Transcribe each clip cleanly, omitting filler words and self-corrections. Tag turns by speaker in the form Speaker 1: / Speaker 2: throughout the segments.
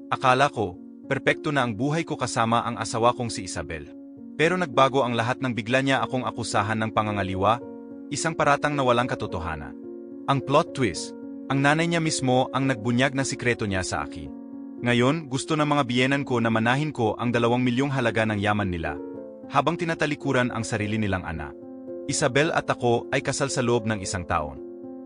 Speaker 1: Akala ko, perpekto na ang buhay ko kasama ang asawa kong si Isabel. Pero nagbago ang lahat nang bigla niya akong akusahan ng pangangaliwa, isang paratang na walang katotohanan. Ang plot twist, ang nanay niya mismo ang nagbunyag na sikreto niya sa akin. Ngayon, gusto ng mga biyenan ko na manahin ko ang 2 milyong halaga ng yaman nila, habang tinatalikuran ang sarili nilang anak. Isabel at ako ay kasal sa loob ng 1 taon.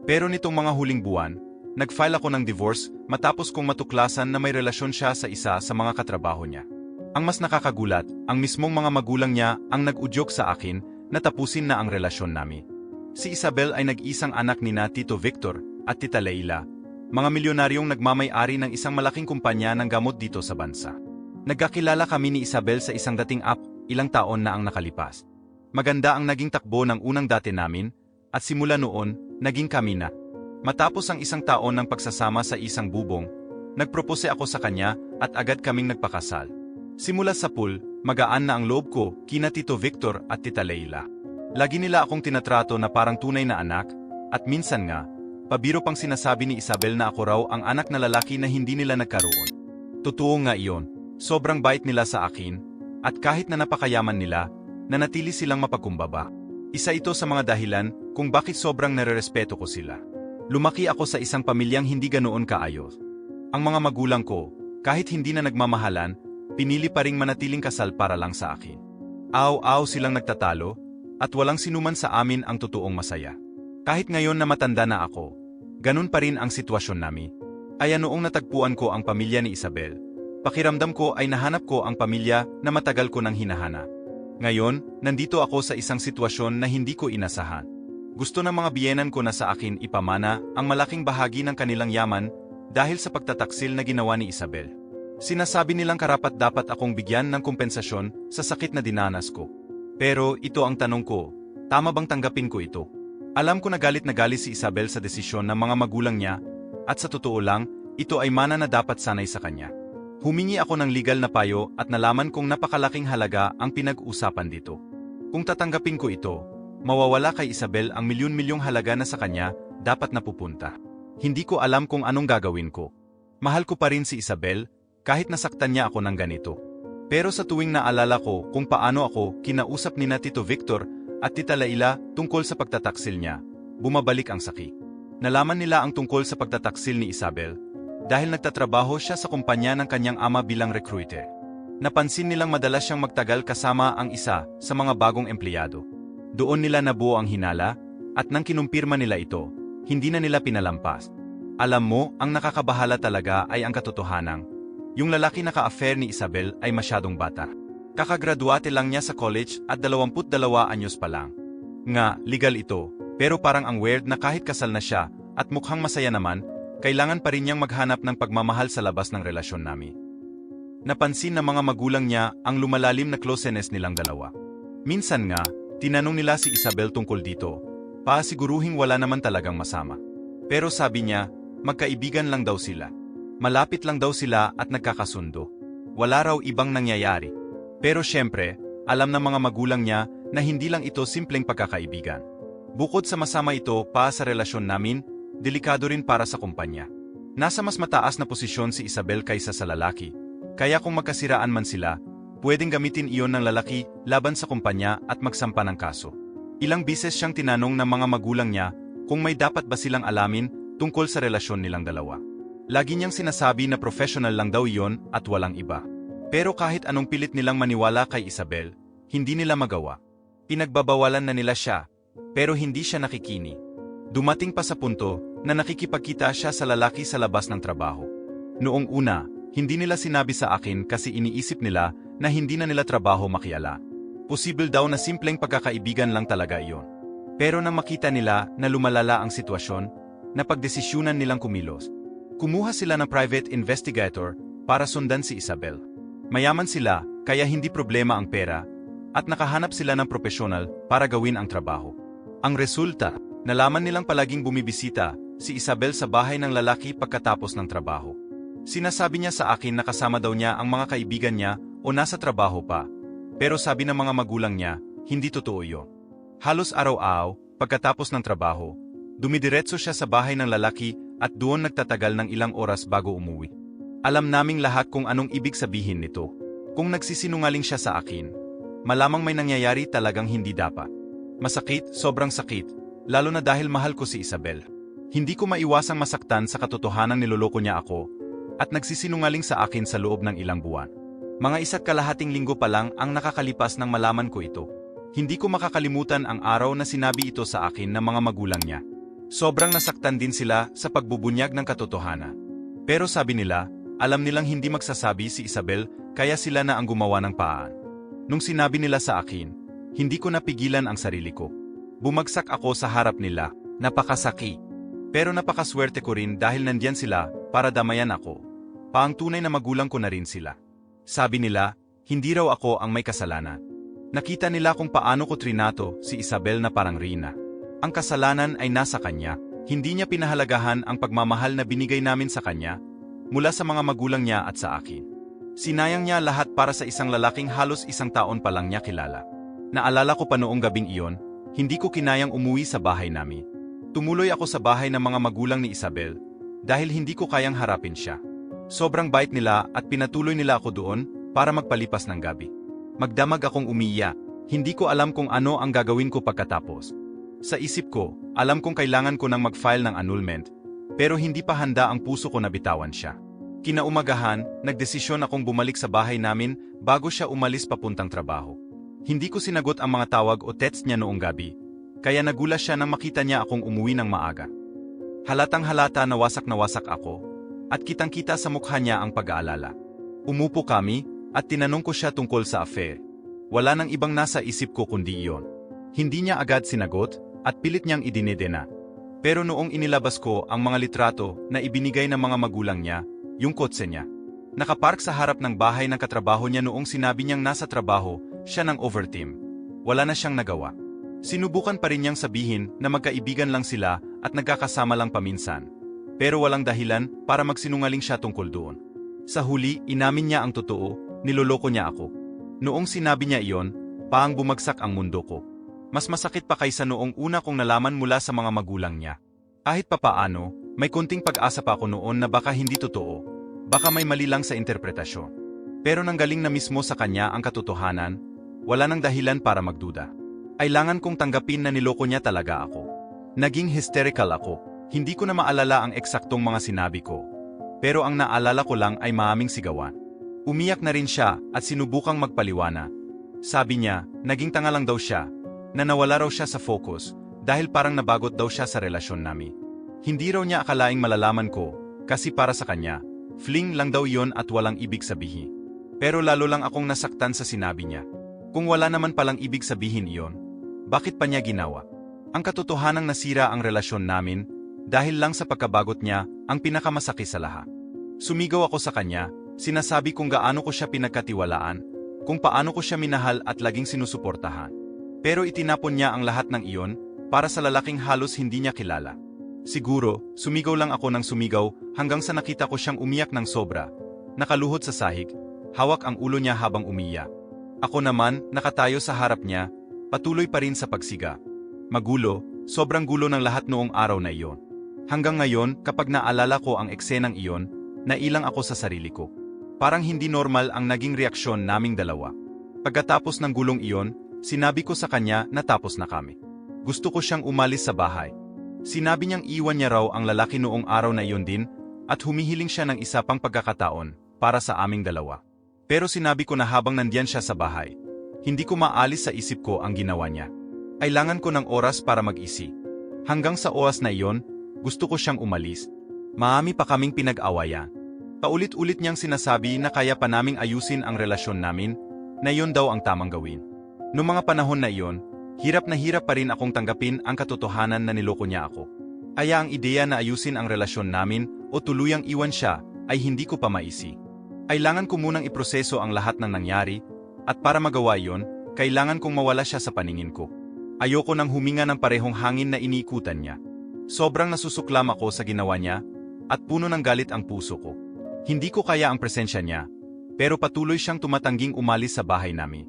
Speaker 1: Pero nitong mga huling buwan, nag-file ako ng divorce matapos kong matuklasan na may relasyon siya sa isa sa mga katrabaho niya. Ang mas nakakagulat, ang mismong mga magulang niya ang nag-udyok sa akin na tapusin na ang relasyon namin. Si Isabel ay nag-isang anak ni na Tito Victor at Tita Leila, mga milyonaryong nagmamay-ari ng isang malaking kumpanya ng gamot dito sa bansa. Nagkakilala kami ni Isabel sa isang dating app, ilang taon na ang nakalipas. Maganda ang naging takbo ng unang dati namin, at simula noon, naging kami na. Matapos ang 1 taon ng pagsasama sa isang bubong, nagpropose ako sa kanya at agad kaming nagpakasal. Simula sa pool, magaan na ang loob ko kina Tito Victor at Tita Leila. Lagi nila akong tinatrato na parang tunay na anak, at minsan nga, pabiro pang sinasabi ni Isabel na ako raw ang anak na lalaki na hindi nila nagkaroon. Totoo nga iyon, sobrang bait nila sa akin, at kahit na napakayaman nila, nanatili silang mapagkumbaba. Isa ito sa mga dahilan kung bakit sobrang narerespeto ko sila. Lumaki ako sa isang pamilyang hindi ganoon kaayos. Ang mga magulang ko, kahit hindi na nagmamahalan, pinili pa ring manatiling kasal para lang sa akin. Aw-aw silang nagtatalo, at walang sinuman sa amin ang totoong masaya. Kahit ngayon na matanda na ako, ganun pa rin ang sitwasyon namin. Kaya noong natagpuan ko ang pamilya ni Isabel, pakiramdam ko ay nahanap ko ang pamilya na matagal ko nang hinahanap. Ngayon, nandito ako sa isang sitwasyon na hindi ko inasahan. Gusto ng mga biyenan ko na sa akin ipamana ang malaking bahagi ng kanilang yaman dahil sa pagtataksil na ginawa ni Isabel. Sinasabi nilang karapat-dapat akong bigyan ng kompensasyon sa sakit na dinanas ko. Pero ito ang tanong ko, tama bang tanggapin ko ito? Alam ko na galit si Isabel sa desisyon ng mga magulang niya, at sa totoo lang, ito ay mana na dapat sanay sa kanya. Humingi ako ng legal na payo at nalaman kong napakalaking halaga ang pinag-usapan dito. Kung tatanggapin ko ito, mawawala kay Isabel ang milyon-milyong halaga na sa kanya dapat napupunta. Hindi ko alam kung anong gagawin ko. Mahal ko pa rin si Isabel, kahit nasaktan niya ako ng ganito. Pero sa tuwing naalala ko kung paano ako kinausap ni na Tito Victor at Tita Leila tungkol sa pagtataksil niya, bumabalik ang sakit. Nalaman nila ang tungkol sa pagtataksil ni Isabel dahil nagtatrabaho siya sa kumpanya ng kanyang ama bilang recruiter. Napansin nilang madalas siyang magtagal kasama ang isa sa mga bagong empleyado. Doon nila nabuo ang hinala, at nang kinumpirma nila ito, hindi na nila pinalampas. Alam mo, ang nakakabahala talaga ay ang katotohanan. Yung lalaki na ka-affair ni Isabel ay masyadong bata. Kakagraduate lang niya sa college at 22 anyos pa lang. Nga, legal ito, pero parang ang weird na kahit kasal na siya at mukhang masaya naman, kailangan pa rin niyang maghanap ng pagmamahal sa labas ng relasyon namin. Napansin ng mga magulang niya ang lumalalim na closeness nilang dalawa. Minsan nga, tinanong nila si Isabel tungkol dito, siguruhing wala naman talagang masama. Pero sabi niya, magkaibigan lang daw sila. Malapit lang daw sila at nagkakasundo. Wala raw ibang nangyayari. Pero syempre, alam ng mga magulang niya na hindi lang ito simpleng pagkakaibigan. Bukod sa masama ito sa relasyon namin, delikado rin para sa kumpanya. Nasa mas mataas na posisyon si Isabel kaysa sa lalaki, kaya kung magkasiraan man sila, pwedeng gamitin iyon ng lalaki laban sa kumpanya at magsampa ng kaso. Ilang bises siyang tinanong ng mga magulang niya kung may dapat ba silang alamin tungkol sa relasyon nilang dalawa. Lagi niyang sinasabi na professional lang daw iyon at walang iba. Pero kahit anong pilit nilang maniwala kay Isabel, hindi nila magawa. Pinagbabawalan na nila siya, pero hindi siya nakikini. Dumating pa sa punto na nakikipagkita siya sa lalaki sa labas ng trabaho. Noong una, hindi nila sinabi sa akin kasi iniisip nila na hindi na nila trabaho makiala. Posible daw na simpleng pagkakaibigan lang talaga iyon. Pero nang makita nila na lumalala ang sitwasyon, napagdesisyunan nilang kumilos. Kumuha sila ng private investigator para sundan si Isabel. Mayaman sila, kaya hindi problema ang pera, at nakahanap sila ng profesional para gawin ang trabaho. Ang resulta, nalaman nilang palaging bumibisita si Isabel sa bahay ng lalaki pagkatapos ng trabaho. Sinasabi niya sa akin na kasama daw niya ang mga kaibigan niya o nasa trabaho pa, pero sabi ng mga magulang niya, hindi totoo yun. Halos araw-araw, pagkatapos ng trabaho, dumidiretso siya sa bahay ng lalaki at doon nagtatagal ng ilang oras bago umuwi. Alam naming lahat kung anong ibig sabihin nito. Kung nagsisinungaling siya sa akin, malamang may nangyayari talagang hindi dapat. Masakit, sobrang sakit, lalo na dahil mahal ko si Isabel. Hindi ko maiwasang masaktan sa katotohanang niloloko niya ako at nagsisinungaling sa akin sa loob ng ilang buwan. Mga 1.5 linggo pa lang ang nakakalipas nang malaman ko ito. Hindi ko makakalimutan ang araw na sinabi ito sa akin ng mga magulang niya. Sobrang nasaktan din sila sa pagbubunyag ng katotohanan. Pero sabi nila, alam nilang hindi magsasabi si Isabel kaya sila na ang gumawa ng paan. Nung sinabi nila sa akin, hindi ko napigilan ang sarili ko. Bumagsak ako sa harap nila, napakasakit. Pero napakaswerte ko rin dahil nandiyan sila para damayan ako. Paang tunay na magulang ko na rin sila. Sabi nila, hindi raw ako ang may kasalanan. Nakita nila kung paano ko trinato si Isabel na parang Rina. Ang kasalanan ay nasa kanya, hindi niya pinahalagahan ang pagmamahal na binigay namin sa kanya mula sa mga magulang niya at sa akin. Sinayang niya lahat para sa isang lalaking halos 1 taon pa lang niya kilala. Naalala ko pa noong gabing iyon, hindi ko kinayang umuwi sa bahay namin. Tumuloy ako sa bahay ng mga magulang ni Isabel dahil hindi ko kayang harapin siya. Sobrang bait nila at pinatuloy nila ako doon para magpalipas ng gabi. Magdamag akong umiiyak, hindi ko alam kung ano ang gagawin ko pagkatapos. Sa isip ko, alam kong kailangan ko nang mag-file ng annulment, pero hindi pa handa ang puso ko na bitawan siya. Kinaumagahan, nagdesisyon akong bumalik sa bahay namin bago siya umalis papuntang trabaho. Hindi ko sinagot ang mga tawag o text niya noong gabi, kaya nagulat siya nang makita niya akong umuwi ng maaga. Halatang halata na wasak ako, at kitang-kita sa mukha niya ang pag-aalala. Umupo kami, at tinanong ko siya tungkol sa affair. Wala nang ibang nasa isip ko kundi iyon. Hindi niya agad sinagot, at pilit niyang idinedena. Pero noong inilabas ko ang mga litrato na ibinigay ng mga magulang niya, yung kotse niya. Nakapark sa harap ng bahay ng katrabaho niya noong sinabi niyang nasa trabaho siya ng overtime. Wala na siyang nagawa. Sinubukan pa rin niyang sabihin na magkaibigan lang sila at nagkakasama lang paminsan. Pero walang dahilan para magsinungaling siya tungkol doon. Sa huli, inamin niya ang totoo, niloloko niya ako. Noong sinabi niya iyon, paang bumagsak ang mundo ko. Mas masakit pa kaysa noong una kong nalaman mula sa mga magulang niya. Kahit papaano, may kunting pag-asa pa ako noon na baka hindi totoo. Baka may mali lang sa interpretasyon. Pero nanggaling na mismo sa kanya ang katotohanan, wala nang dahilan para magduda. Kailangan kong tanggapin na niloko niya talaga ako. Naging hysterical ako. Hindi ko na maalala ang eksaktong mga sinabi ko. Pero ang naalala ko lang ay maaming sigawan. Umiyak na rin siya at sinubukang magpaliwana. Sabi niya, naging tanga lang daw siya, na nawala raw siya sa focus dahil parang nabagot daw siya sa relasyon namin. Hindi raw niya akalaing malalaman ko, kasi para sa kanya, fling lang daw yon at walang ibig sabihin. Pero lalo lang akong nasaktan sa sinabi niya. Kung wala naman palang ibig sabihin iyon, bakit pa niya ginawa? Ang katotohanang nasira ang relasyon namin dahil lang sa pagkabagot niya ang pinakamasakit sa lahat. Sumigaw ako sa kanya, sinasabi kung gaano ko siya pinagkatiwalaan, kung paano ko siya minahal at laging sinusuportahan. Pero itinapon niya ang lahat ng iyon para sa lalaking halos hindi niya kilala. Siguro, sumigaw lang ako ng sumigaw hanggang sa nakita ko siyang umiyak ng sobra, nakaluhod sa sahig, hawak ang ulo niya habang umiyak. Ako naman, nakatayo sa harap niya, patuloy pa rin sa pagsiga. Magulo, sobrang gulo ng lahat noong araw na iyon. Hanggang ngayon, kapag naalala ko ang eksenang iyon, nailang ako sa sarili ko. Parang hindi normal ang naging reaksyon naming dalawa. Pagkatapos ng gulong iyon, sinabi ko sa kanya na tapos na kami. Gusto ko siyang umalis sa bahay. Sinabi niyang iwan niya raw ang lalaki noong araw na iyon din at humihiling siya ng isa pang pagkakataon para sa aming dalawa. Pero sinabi ko na habang nandiyan siya sa bahay, hindi ko maalis sa isip ko ang ginawa niya. Kailangan ko ng oras para mag-isip. Hanggang sa oras na iyon, gusto ko siyang umalis. Maami pa kaming pinag-awayan. Paulit-ulit niyang sinasabi na kaya pa naming ayusin ang relasyon namin, na iyon daw ang tamang gawin. Noong mga panahon na iyon, hirap na hirap pa rin akong tanggapin ang katotohanan na niloko niya ako. Kaya ang ideya na ayusin ang relasyon namin o tuluyang iwan siya ay hindi ko pa maisi. Kailangan ko munang iproseso ang lahat ng nangyari, at para magawa iyon, kailangan kong mawala siya sa paningin ko. Ayoko nang huminga ng parehong hangin na iniikutan niya. Sobrang nasusuklam ako sa ginawa niya, at puno ng galit ang puso ko. Hindi ko kaya ang presensya niya, pero patuloy siyang tumatangging umalis sa bahay namin.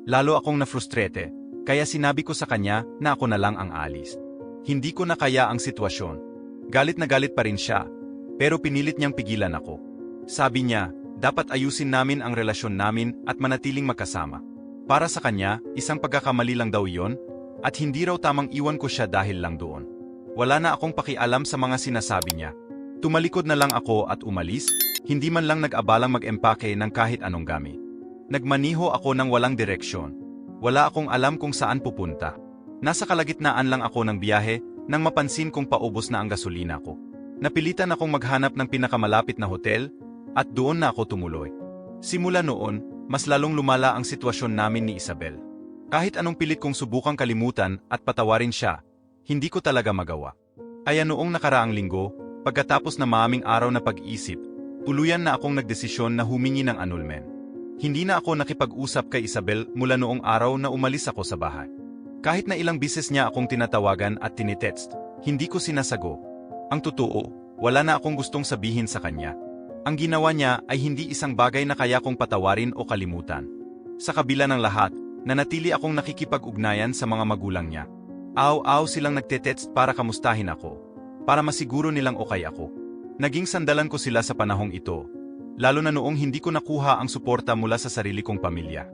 Speaker 1: Lalo akong nafrustrate, kaya sinabi ko sa kanya na ako na lang ang alis. Hindi ko na kaya ang sitwasyon. Galit na galit pa rin siya, pero pinilit niyang pigilan ako. Sabi niya, dapat ayusin namin ang relasyon namin at manatiling magkasama. Para sa kanya, isang pagkakamali lang daw iyon, at hindi raw tamang iwan ko siya dahil lang doon. Wala na akong pakialam sa mga sinasabi niya. Tumalikod na lang ako at umalis, hindi man lang nag-abalang mag-empake ng kahit anong gamit. Nagmaniho ako ng walang direksyon. Wala akong alam kung saan pupunta. Nasa kalagitnaan lang ako ng biyahe nang mapansin kong paubos na ang gasolina ko. Napilitan akong maghanap ng pinakamalapit na hotel at doon na ako tumuloy. Simula noon, mas lalong lumala ang sitwasyon namin ni Isabel. Kahit anong pilit kong subukang kalimutan at patawarin siya, hindi ko talaga magawa. Kaya noong nakaraang linggo, pagkatapos na maaming araw na pag-iisip, tuluyan na akong nagdesisyon na humingi ng annulment. Hindi na ako nakipag-usap kay Isabel mula noong araw na umalis ako sa bahay. Kahit na ilang bisis niya akong tinatawagan at tinitext, hindi ko sinasagot. Ang totoo, wala na akong gustong sabihin sa kanya. Ang ginawa niya ay hindi isang bagay na kaya kong patawarin o kalimutan. Sa kabila ng lahat, nanatili akong nakikipag-ugnayan sa mga magulang niya. Aw-aw silang nagtetext para kamustahin ako, para masiguro nilang okay ako. Naging sandalan ko sila sa panahong ito, lalo na noong hindi ko nakuha ang suporta mula sa sarili kong pamilya.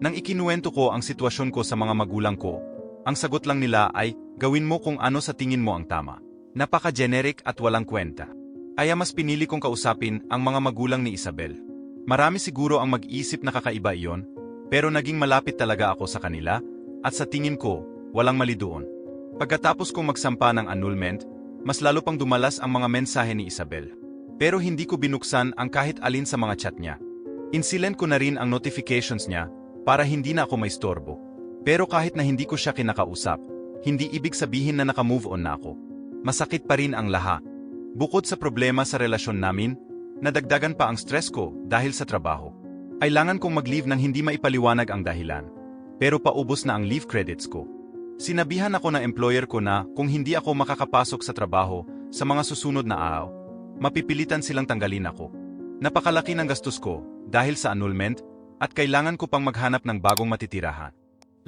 Speaker 1: Nang ikinuwento ko ang sitwasyon ko sa mga magulang ko, ang sagot lang nila ay, gawin mo kung ano sa tingin mo ang tama. Napaka-generic at walang kwenta. Kaya mas pinili kong kausapin ang mga magulang ni Isabel. Marami siguro ang mag-isip na kakaiba iyon, pero naging malapit talaga ako sa kanila, at sa tingin ko, walang mali doon. Pagkatapos kong magsampa ng annulment, mas lalo pang dumalas ang mga mensahe ni Isabel. Pero hindi ko binuksan ang kahit alin sa mga chat niya. Insilent ko na rin ang notifications niya para hindi na ako maistorbo. Pero kahit na hindi ko siya kinakausap, hindi ibig sabihin na naka-move on na ako. Masakit pa rin ang lahat. Bukod sa problema sa relasyon namin, nadagdagan pa ang stress ko dahil sa trabaho. Kailangan kong mag-leave nang hindi maipaliwanag ang dahilan. Pero paubos na ang leave credits ko. Sinabihan ako ng employer ko na kung hindi ako makakapasok sa trabaho sa mga susunod na araw, mapipilitan silang tanggalin ako. Napakalaki ng gastos ko dahil sa annulment at kailangan ko pang maghanap ng bagong matitirahan.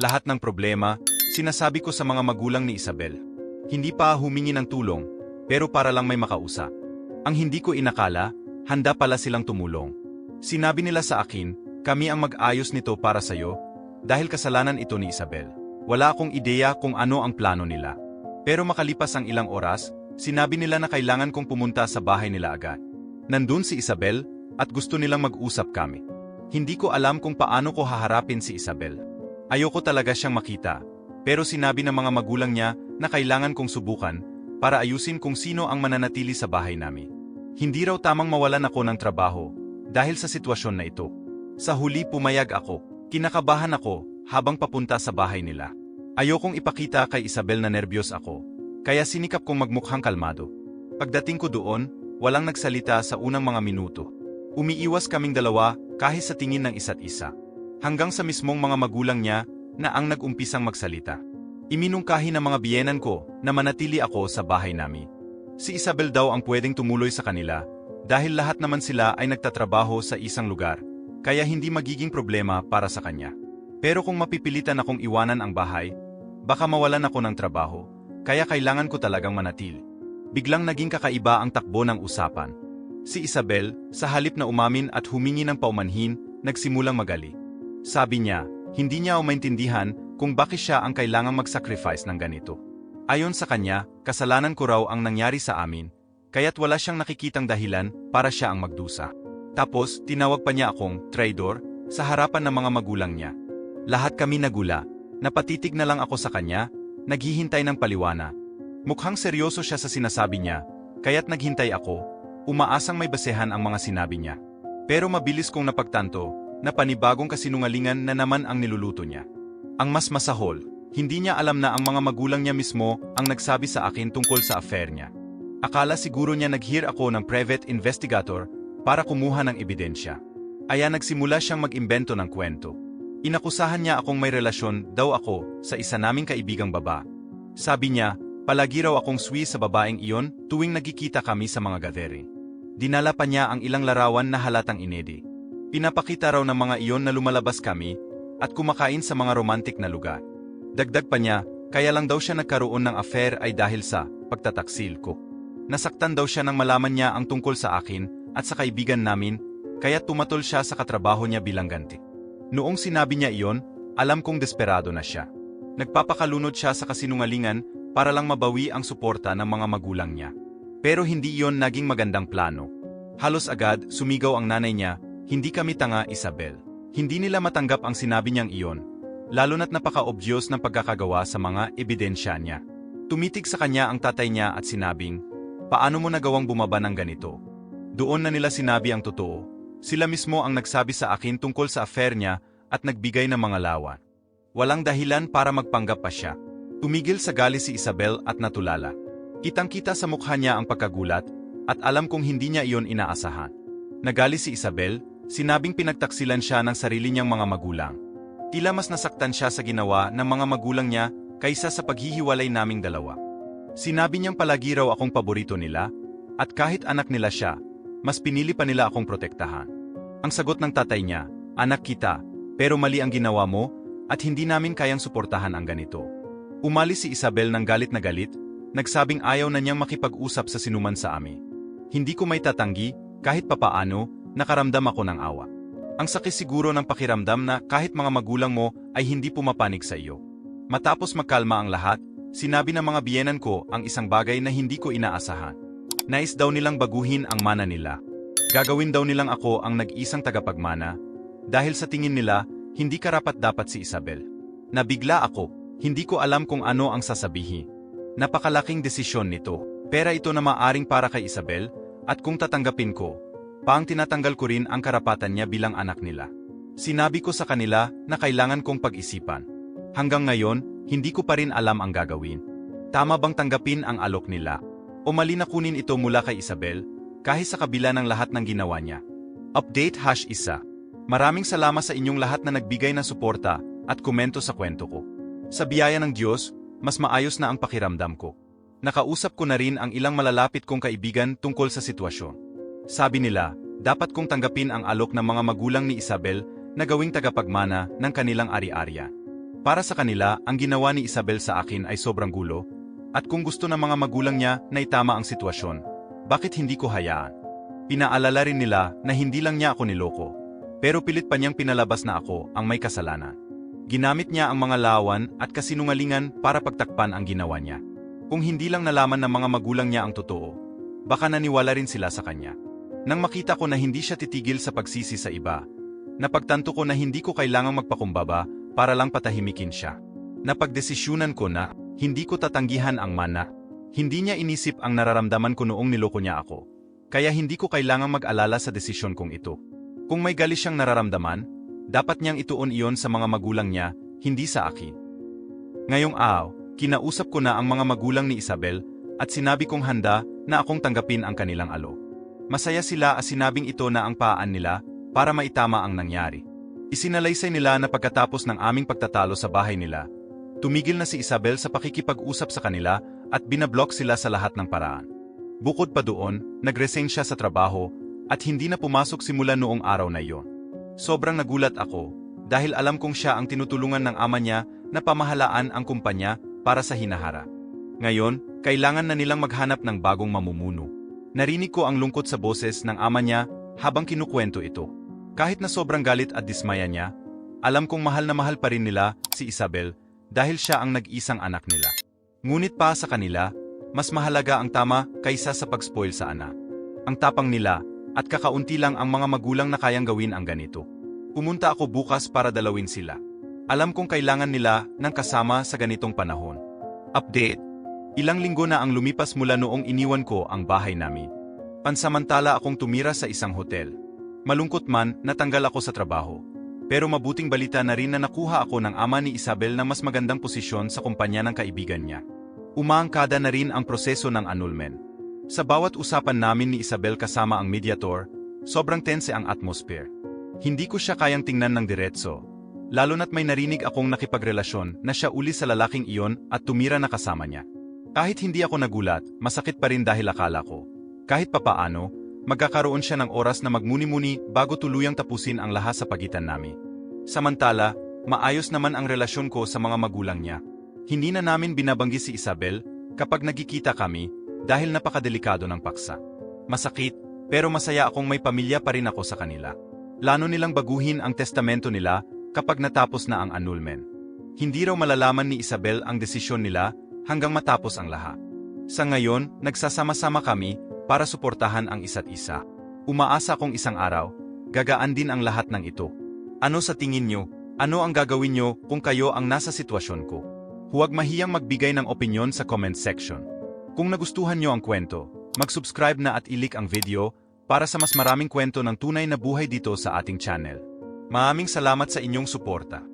Speaker 1: Lahat ng problema, sinasabi ko sa mga magulang ni Isabel. Hindi pa humingi ng tulong, pero para lang may makausap. Ang hindi ko inakala, handa pala silang tumulong. Sinabi nila sa akin, kami ang mag-ayos nito para sa'yo, dahil kasalanan ito ni Isabel. Wala akong ideya kung ano ang plano nila. Pero makalipas ang ilang oras, sinabi nila na kailangan kong pumunta sa bahay nila agad. Nandun si Isabel, at gusto nilang mag-usap kami. Hindi ko alam kung paano ko haharapin si Isabel. Ayoko talaga siyang makita, pero sinabi ng mga magulang niya na kailangan kong subukan para ayusin kung sino ang mananatili sa bahay namin. Hindi raw tamang mawalan ako ng trabaho dahil sa sitwasyon na ito. Sa huli pumayag ako. Kinakabahan ako habang papunta sa bahay nila. Ayokong ipakita kay Isabel na nerbiyos ako, kaya sinikap kong magmukhang kalmado. Pagdating ko doon, walang nagsalita sa unang mga minuto. Umiiwas kaming dalawa kahit sa tingin ng isa't isa. Hanggang sa mismong mga magulang niya na ang nag-umpisang magsalita. Iminungkahi ng mga biyenan ko na manatili ako sa bahay namin. Si Isabel daw ang pwedeng tumuloy sa kanila dahil lahat naman sila ay nagtatrabaho sa isang lugar, kaya hindi magiging problema para sa kanya. Pero kung mapipilitan akong iwanan ang bahay, baka mawalan ako ng trabaho, kaya kailangan ko talagang manatili. Biglang naging kakaiba ang takbo ng usapan. Si Isabel, sa halip na umamin at humingi ng paumanhin, nagsimulang magali. Sabi niya, hindi niya maintindihan kung bakit siya ang kailangang mag-sacrifice ng ganito. Ayon sa kanya, kasalanan ko raw ang nangyari sa amin, kaya't wala siyang nakikitang dahilan para siya ang magdusa. Tapos, tinawag pa niya akong traitor sa harapan ng mga magulang niya. Lahat kami nagula, napatitig na lang ako sa kanya, naghihintay ng paliwana. Mukhang seryoso siya sa sinasabi niya, kaya't naghintay ako, umaasang may basehan ang mga sinabi niya. Pero mabilis kong napagtanto na panibagong kasinungalingan na naman ang niluluto niya. Ang mas masahol, hindi niya alam na ang mga magulang niya mismo ang nagsabi sa akin tungkol sa affair niya. Akala siguro niya nag-hire ako ng private investigator para kumuha ng ebidensya. Kaya nagsimula siyang mag-imbento ng kwento. Inakusahan niya akong may relasyon daw ako sa isa naming kaibigang baba. Sabi niya, palagi raw akong swi sa babaeng iyon tuwing nagkikita kami sa mga gathering. Dinala pa niya ang ilang larawan na halatang inedi. Pinapakita raw ng mga iyon na lumalabas kami at kumakain sa mga romantic na lugar. Dagdag pa niya, kaya lang daw siya nagkaroon ng affair ay dahil sa pagtataksil ko. Nasaktan daw siya nang malaman niya ang tungkol sa akin at sa kaibigan namin, kaya tumatol siya sa katrabaho niya bilang ganti. Noong sinabi niya iyon, alam kong desperado na siya. Nagpapakalunod siya sa kasinungalingan para lang mabawi ang suporta ng mga magulang niya. Pero hindi iyon naging magandang plano. Halos agad, sumigaw ang nanay niya, "Hindi kami tanga, Isabel." Hindi nila matanggap ang sinabi niyang iyon, lalo na't napaka-obvious ng pagkakagawa sa mga ebidensya niya. Tumitig sa kanya ang tatay niya at sinabing, "Paano mo nagawang bumaba ng ganito?" Doon na nila sinabi ang totoo. Sila mismo ang nagsabi sa akin tungkol sa affair niya at nagbigay ng mga lawan. Walang dahilan para magpanggap pa siya. Tumigil sa gali si Isabel at natulala. Kitang-kita sa mukha niya ang pagkagulat at alam kong hindi niya iyon inaasahan. Nagali si Isabel, sinabing pinagtaksilan siya ng sarili niyang mga magulang. Tila mas nasaktan siya sa ginawa ng mga magulang niya kaysa sa paghihiwalay naming dalawa. Sinabi niyang palagi raw akong paborito nila at kahit anak nila siya, mas pinili pa nila akong protektahan. Ang sagot ng tatay niya, "Anak kita, pero mali ang ginawa mo at hindi namin kayang suportahan ang ganito." Umalis si Isabel ng galit na galit, nagsabing ayaw na niyang makipag-usap sa sinuman sa amin. Hindi ko may tatanggi, kahit papaano, nakaramdam ako ng awa. Ang sakit siguro ng pakiramdam na kahit mga magulang mo ay hindi pumapanig sa iyo. Matapos magkalma ang lahat, sinabi ng mga biyenan ko ang isang bagay na hindi ko inaasahan. Nais daw nilang baguhin ang mana nila. Gagawin daw nilang ako ang nag-isang tagapagmana, dahil sa tingin nila, hindi karapat-dapat si Isabel. Nabigla ako, hindi ko alam kung ano ang sasabihin. Napakalaking desisyon nito, pera ito na maaring para kay Isabel, at kung tatanggapin ko, paang tinatanggal ko rin ang karapatan niya bilang anak nila. Sinabi ko sa kanila na kailangan kong pag-isipan. Hanggang ngayon, hindi ko pa rin alam ang gagawin. Tama bang tanggapin ang alok nila? O mali na kunin ito mula kay Isabel, kahit sa kabila ng lahat ng ginawa niya. Update #1. Maraming salamat sa inyong lahat na nagbigay ng suporta at komento sa kwento ko. Sa biyaya ng Diyos, mas maayos na ang pakiramdam ko. Nakausap ko na rin ang ilang malalapit kong kaibigan tungkol sa sitwasyon. Sabi nila, dapat kong tanggapin ang alok ng mga magulang ni Isabel na gawing tagapagmana ng kanilang ari-arian. Para sa kanila, ang ginawa ni Isabel sa akin ay sobrang gulo, at kung gusto ng mga magulang niya na itama ang sitwasyon, bakit hindi ko hayaan? Pinaalala rin nila na hindi lang niya ako niloko, pero pilit pa niyang pinalabas na ako ang may kasalanan. Ginamit niya ang mga lawan at kasinungalingan para pagtakpan ang ginawa niya. Kung hindi lang nalaman ng mga magulang niya ang totoo, baka naniwala rin sila sa kanya. Nang makita ko na hindi siya titigil sa pagsisi sa iba, napagtanto ko na hindi ko kailangang magpakumbaba para lang patahimikin siya. Napagdesisyunan ko na hindi ko tatanggihan ang mana. Hindi niya inisip ang nararamdaman ko noong niloko niya ako. Kaya hindi ko kailangang mag-alala sa desisyon kong ito. Kung may galis siyang nararamdaman, dapat niyang ituon iyon sa mga magulang niya, hindi sa akin. Ngayong araw, kinausap ko na ang mga magulang ni Isabel at sinabi kong handa na akong tanggapin ang kanilang alok. Masaya sila at sinabing ito na ang paan nila para maitama ang nangyari. Isinalaysay nila na pagkatapos ng aming pagtatalo sa bahay nila, tumigil na si Isabel sa pakikipag-usap sa kanila at binablock sila sa lahat ng paraan. Bukod pa doon, nag-resign siya sa trabaho at hindi na pumasok simula noong araw na iyon. Sobrang nagulat ako dahil alam kong siya ang tinutulungan ng ama niya na pamahalaan ang kumpanya para sa hinahara. Ngayon, kailangan na nilang maghanap ng bagong mamumuno. Narinig ko ang lungkot sa boses ng ama niya habang kinukwento ito. Kahit na sobrang galit at dismaya niya, alam kong mahal na mahal pa rin nila si Isabel dahil siya ang nag-isang anak nila. Ngunit pa sa kanila, mas mahalaga ang tama kaysa sa pag-spoil sa anak. Ang tapang nila at kakaunti lang ang mga magulang na kayang gawin ang ganito. Pumunta ako bukas para dalawin sila. Alam kong kailangan nila ng kasama sa ganitong panahon. Update. Ilang linggo na ang lumipas mula noong iniwan ko ang bahay namin. Pansamantala akong tumira sa isang hotel. Malungkot man, natanggal ako sa trabaho. Pero mabuting balita na rin na nakuha ako ng ama ni Isabel na mas magandang posisyon sa kumpanya ng kaibigan niya. Umaangkada na rin ang proseso ng annulment. Sa bawat usapan namin ni Isabel kasama ang mediator, sobrang tense ang atmosphere. Hindi ko siya kayang tingnan ng diretso, lalo na't may narinig akong nakipagrelasyon na siya uli sa lalaking iyon at tumira na kasama niya. Kahit hindi ako nagulat, masakit pa rin dahil akala ko, kahit papaano, magkakaroon siya ng oras na magmuni-muni bago tuluyang tapusin ang lahat sa pagitan namin. Samantala, maayos naman ang relasyon ko sa mga magulang niya. Hindi na namin binabanggi si Isabel kapag nagkikita kami dahil napakadelikado ng paksa. Masakit, Pero masaya akong may pamilya pa rin ako sa kanila. Plano nilang baguhin ang testamento nila kapag natapos na ang annulment. Hindi raw malalaman ni Isabel ang desisyon nila hanggang matapos ang lahat. Sa ngayon, nagsasama-sama kami para suportahan ang isa't isa. Umaasa kong isang araw, gagaan din ang lahat ng ito. Ano sa tingin nyo? Ano ang gagawin nyo kung kayo ang nasa sitwasyon ko? Huwag mahiyang magbigay ng opinyon sa comment section. Kung nagustuhan nyo ang kwento, mag-subscribe na at i-like ang video para sa mas maraming kwento ng tunay na buhay dito sa ating channel. Maraming salamat sa inyong suporta.